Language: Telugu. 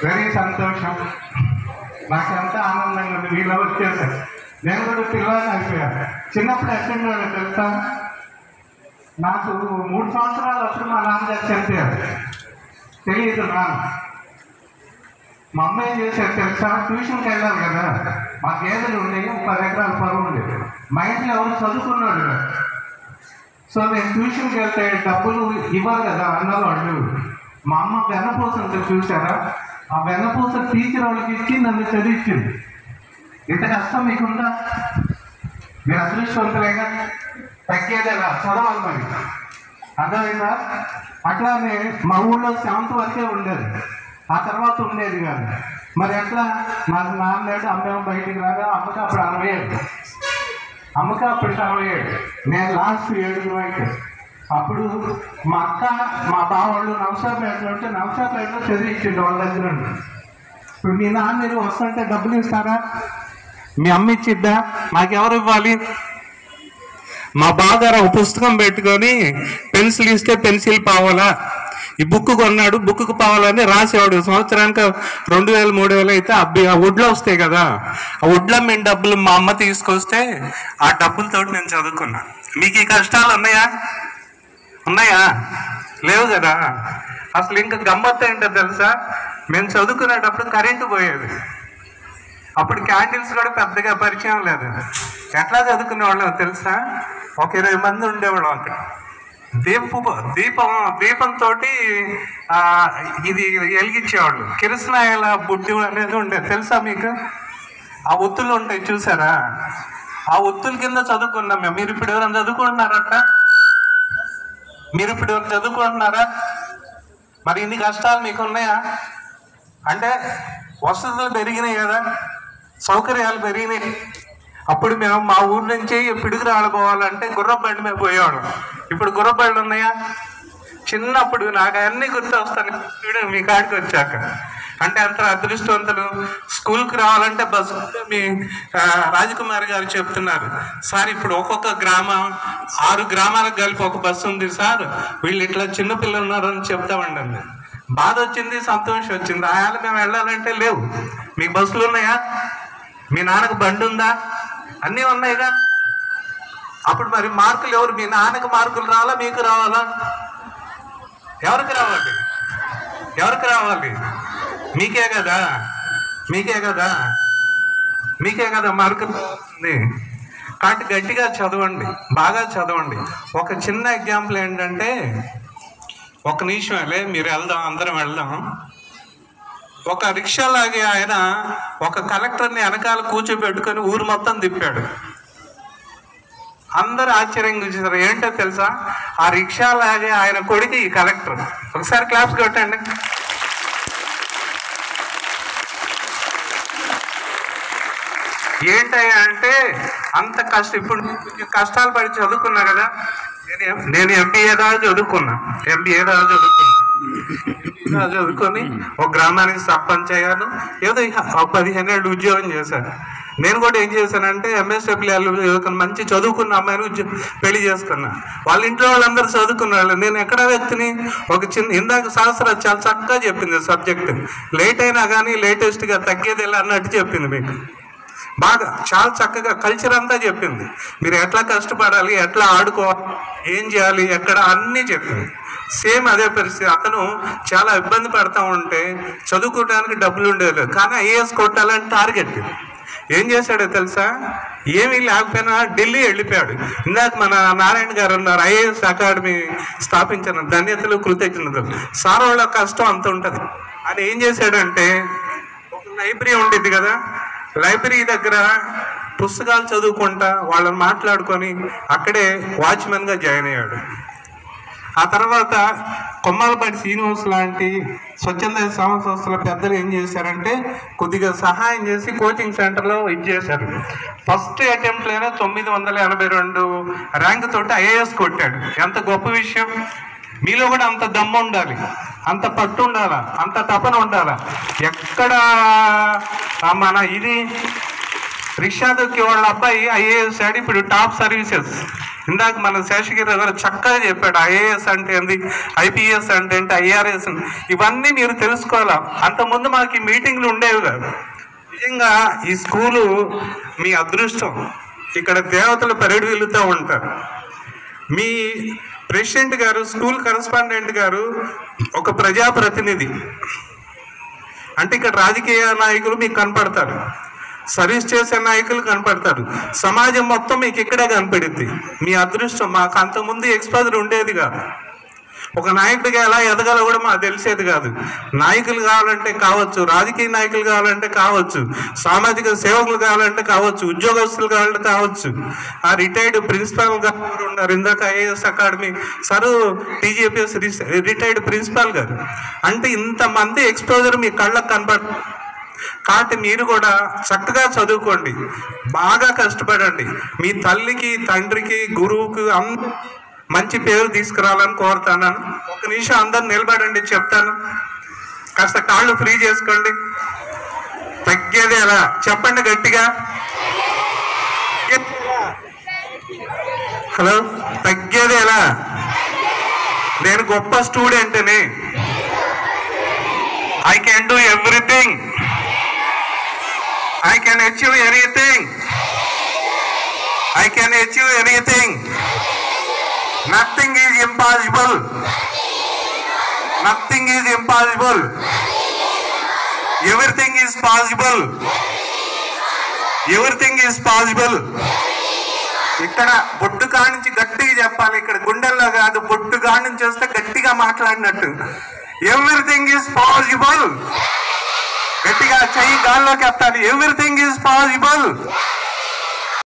వెరీ సంతోషం. నాకు ఎంత ఆనందంగా ఉంది. వీళ్ళు వచ్చేసారు. నేను కూడా పిల్లలు అయిపోయాను. చిన్నప్పుడు ఎక్కడున్నాడు తెలుసా? నాకు 3 సంవత్సరాలు అప్పుడు మా నాన్నగారు చనిపోయారు. తెలియదు నాన్న. మా అమ్మ ఏం చేశారు తెలుసా? ట్యూషన్కి వెళ్ళాలి కదా, మా గేదెలు ఉండేవి, 10 ఎకరాల పొలం ఉండేది. మా ఇంట్లో ఎవరు చదువుకున్నాడు కదా. సో నేను ట్యూషన్కి వెళ్తే డబ్బులు ఇవ్వాలి కదా అన్నవాళ్ళు. మా అమ్మ వెన్నపూస ఉంటుంది చూసారా, ఆ వెన్నపూస టీచర్ వాళ్ళకి ఇచ్చి నన్ను చదివించింది. ఇంత కష్టం మీకుందా? మీరు అదృష్టవంతులేగా. తగ్గేదేలా చదవాలి మరి, అర్థమైందా? అట్లానే మా ఊళ్ళో 7th వరకే ఉండేది, ఆ తర్వాత ఉండేది కాదు. మరి ఎట్లా? నాకు నాన్నేడు అమ్మేమో బయటికి రాగా. అమ్మకి అప్పుడు 67, అమ్మకి అప్పుడు 67, నేను లాస్ట్ 7 వరకు. అప్పుడు మా అక్క మా బావాళ్ళు నవసాపేటలో ఉంటే నవసాపేటలో చదివించిండు వాళ్ళ దగ్గర. ఇప్పుడు మీ నాన్న మీరు వస్తుంటే డబ్బులు ఇస్తారా? మీ అమ్మ ఇచ్చిద్దా? మాకెవరు ఇవ్వాలి? మా బావగారు ఒక పుస్తకం పెట్టుకొని పెన్సిల్ ఇస్తే పెన్సిల్ పావాలా, ఈ బుక్ కొన్నాడు బుక్కు పావాలని రాసేవాడు. సంవత్సరానికి 2000 3000 అయితే ఆ వడ్లు వస్తాయి కదా, ఆ వడ్ల మేము డబ్బులు మా అమ్మ తీసుకొస్తే ఆ డబ్బులతో నేను చదువుకున్నా. మీకు ఈ కష్టాలు ఉన్నాయా? ఉన్నాయా? లేవు కదా. అసలు ఇంకా గమ్మత్తు ఏంటో తెలుసా? మేము చదువుకునేటప్పుడు కరెంటు పోయేది. అప్పుడు క్యాండిల్స్ కూడా పెద్దగా పరిచయం లేదు. ఎట్లా చదువుకునేవాళ్ళం తెలుసా? ఒక 20 మంది ఉండేవాళ్ళం అక్కడ. దీపంతో ఇది వెలిగించేవాళ్ళు. కిరసనాయల బుడ్డి అనేది ఉండేది తెలుసా మీకు? ఆ ఒత్తులు ఉంటాయి చూసారా, ఆ ఒత్తుల కింద చదువుకున్నాం మేము. మీరు ఇప్పుడు ఎవరైనా చదువుకుంటున్నారట? మీరు ఇప్పుడు ఎవరు చదువుకుంటున్నారా? మరి ఇన్ని కష్టాలు మీకు ఉన్నాయా? అంటే వసతులు పెరిగినాయి కదా, సౌకర్యాలు పెరిగినాయి. అప్పుడు మేము మా ఊరు నుంచి పిడుగురాళ్ళు పోవాలంటే గుర్రబండి మేము పోయేవాళ్ళం. ఇప్పుడు గుర్రబండ్లు ఉన్నాయా? చిన్నప్పుడు నాకు అన్నీ గుర్తు వస్తాను మీ కాడికి వచ్చాక. అంటే అంత అదృష్టవంతులు. స్కూల్కి రావాలంటే బస్సు. మీ రాజకుమారి గారు చెప్తున్నారు, సార్ ఇప్పుడు ఒక్కొక్క గ్రామం 6 గ్రామాలకు కలిపి ఒక బస్సు ఉంది సార్, వీళ్ళు ఇట్లా చిన్నపిల్లలు ఉన్నారని చెప్తామండి. బాధ వచ్చింది, సంతోషం వచ్చింది. ఆయాలు మేము వెళ్ళాలంటే లేవు. మీకు బస్సులు ఉన్నాయా? మీ నాన్నకు బండి ఉందా? అన్నీ ఉన్నాయిగా. అప్పుడు మరి మార్కులు ఎవరు? మీ నాన్నకు మార్కులు రావాలా మీకు రావాలా? ఎవరికి రావాలి? ఎవరికి రావాలి? మీకే కదా, మీకే కదా, మీకే కదా మార్కులు రావాల్సింది. కాబట్టి గట్టిగా చదవండి, బాగా చదవండి. ఒక చిన్న ఎగ్జాంపుల్ ఏంటంటే, ఒక నిమిషం మీరు వెళ్దాం, అందరం వెళ్దాం. ఒక రిక్షాలాగే ఆయన ఒక కలెక్టర్ని వెనకాల కూర్చోబెట్టుకొని ఊరు మొత్తం తిప్పాడు. అందరూ ఆశ్చర్యంగా చూసారు. ఏంటో తెలుసా? ఆ రిక్షాలాగే ఆయన కొడుకు ఈ కలెక్టర్. ఒకసారి క్లాప్స్ కొట్టండి. ఏంటయ్యా అంటే అంత కష్టం. ఇప్పుడు కష్టాలు పడి చదువుకున్నా కదా. నేను ఎంబీఏ దాకా చదువుకున్నా. చదువుకొని ఒక గ్రామానికి సర్పంచ్ అయ్యాను. ఏదో 15 ఏళ్ళు ఉద్యోగం చేశాను. నేను కూడా ఏం చేశానంటే ఎంఎస్డబ్ల్యూఎల్ మంచి చదువుకున్న అమ్మాయిని పెళ్లి చేసుకున్నా. వాళ్ళ ఇంట్లో వాళ్ళందరూ చదువుకున్న వాళ్ళు. నేను ఎక్కడ వ్యక్తిని ఒక చిన్న ఇందాక శాస్త్రం చాలా చక్కగా చెప్పింది సబ్జెక్ట్. లేట్ అయినా కానీ లేటెస్ట్గా తగ్గేది ఎలా అన్నట్టు చెప్పింది. మీకు బాగా చాలా చక్కగా కల్చర్ అంతా చెప్పింది. మీరు ఎట్లా కష్టపడాలి, ఎట్లా ఆడుకోవాలి, ఏం చేయాలి, ఎక్కడ అన్నీ చెప్పింది. సేమ్ అదే పరిస్థితి. అతను చాలా ఇబ్బంది పడతా ఉంటే చదువుకోవడానికి డబ్బులు ఉండేది, కానీ ఐఏఎస్ కొట్టాలని టార్గెట్. ఏం చేశాడో తెలుసా? ఏమీ లేకపోయినా ఢిల్లీ వెళ్ళిపోయాడు. ఇందాక మన నారాయణ గారు ఉన్నారు, ఐఏఎస్ అకాడమీ స్థాపించిన ధన్యతలు కృతజ్ఞతలు. సార్ వాళ్ళ కష్టం అంత ఉంటుంది. ఆయన ఏం చేశాడంటే, ఒక లైబ్రరీ ఉండేది కదా, లైబ్రరీ దగ్గర పుస్తకాలు చదువుకుంటా వాళ్ళని మాట్లాడుకొని అక్కడే వాచ్మెన్గా జాయిన్ అయ్యాడు. ఆ తర్వాత కొమ్మలపాటి శ్రీనివాస్ లాంటి స్వచ్ఛంద సంస్థల పెద్దలు ఏం చేశారంటే కొద్దిగా సహాయం చేసి కోచింగ్ సెంటర్లో చేశారు. ఫస్ట్ అటెంప్ట్లోనే 982 ర్యాంక్ తోటి ఐఏఎస్ కొట్టాడు. ఎంత గొప్ప విషయం! మీలో కూడా అంత దమ్ము ఉండాలి, అంత పట్టు ఉండాలా, అంత తపన ఉండాలా. ఎక్కడ మన ఇది రిక్షా దొక్కి వాళ్ళ అబ్బాయి ఐఏఎస్ ఆడి ఇప్పుడు టాప్ సర్వీసెస్ ఇందాక మన శేషగిరి గారు చక్కగా చెప్పాడు. ఐఏఎస్ అంటే ఏంది, ఐపీఎస్ అంటే ఏంటి, ఐఆర్ఎస్ ఇవన్నీ మీరు తెలుసుకోవాలా. అంతకుముందు మాకు ఈ మీటింగ్లు ఉండేవి కాదు. నిజంగా ఈ స్కూలు మీ అదృష్టం. ఇక్కడ దేవతలు పరిడిల్లుతూ ఉంటారు. మీ ప్రెసిడెంట్ గారు, స్కూల్ కరెస్పాండెంట్ గారు ఒక ప్రజాప్రతినిధి. అంటే ఇక్కడ రాజకీయ నాయకులు మీకు కనపడతారు, సర్వీస్ చేసే నాయకులు కనపడతారు, సమాజం మొత్తం మీకు ఇక్కడే కనపడుద్ది. మీ అదృష్టం. మాకు అంతకుముందు ఎక్స్పోజర్ ఉండేది కాదు. ఒక నాయకుడిగా ఎలా ఎదగాలో కూడా మాకు తెలిసేది కాదు. నాయకులు కావాలంటే కావచ్చు, రాజకీయ నాయకులు కావాలంటే కావచ్చు, సామాజిక సేవకులు కావాలంటే కావచ్చు, ఉద్యోగస్తులు కావాలంటే కావచ్చు. ఆ రిటైర్డ్ ప్రిన్సిపాల్ గారు ఉన్నారు ఇందాక, IAS academy sir, TGPS retired principal గారు. అంటే ఇంతమంది ఎక్స్పోజర్ మీ కళ్ళకు కనపడుతుంది. కాబట్టి మీరు కూడా చక్కగా చదువుకోండి, బాగా కష్టపడండి. మీ తల్లికి, తండ్రికి, గురువుకి మంచి పేరు తీసుకురావాలని కోరుతాను. ఒక నిమిషం అందరు నిలబడండి, చెప్తాను. కాస్త కాళ్ళు ఫ్రీ చేసుకోండి. తగ్గేది ఎలా చెప్పండి గట్టిగా. హలో, తగ్గేది ఎలా? నేను గొప్ప స్టూడెంట్ని. I can do everything. I can achieve anything. I can achieve anything. Nothing is impossible. Nothing is impossible. Everything is possible. Everything is possible. ఇక్కడ బొట్టు కాడి నుంచి గట్టిగా చెప్పాలి. ఇక్కడ గుండెల్లో కాదు, బొట్టు కాడి నుంచి వస్తే గట్టిగా మాట్లాడినట్టు. Everything is possible. గట్టిగా చెయ్యి గాల్లోకి ఎత్తాలి. Everything is possible.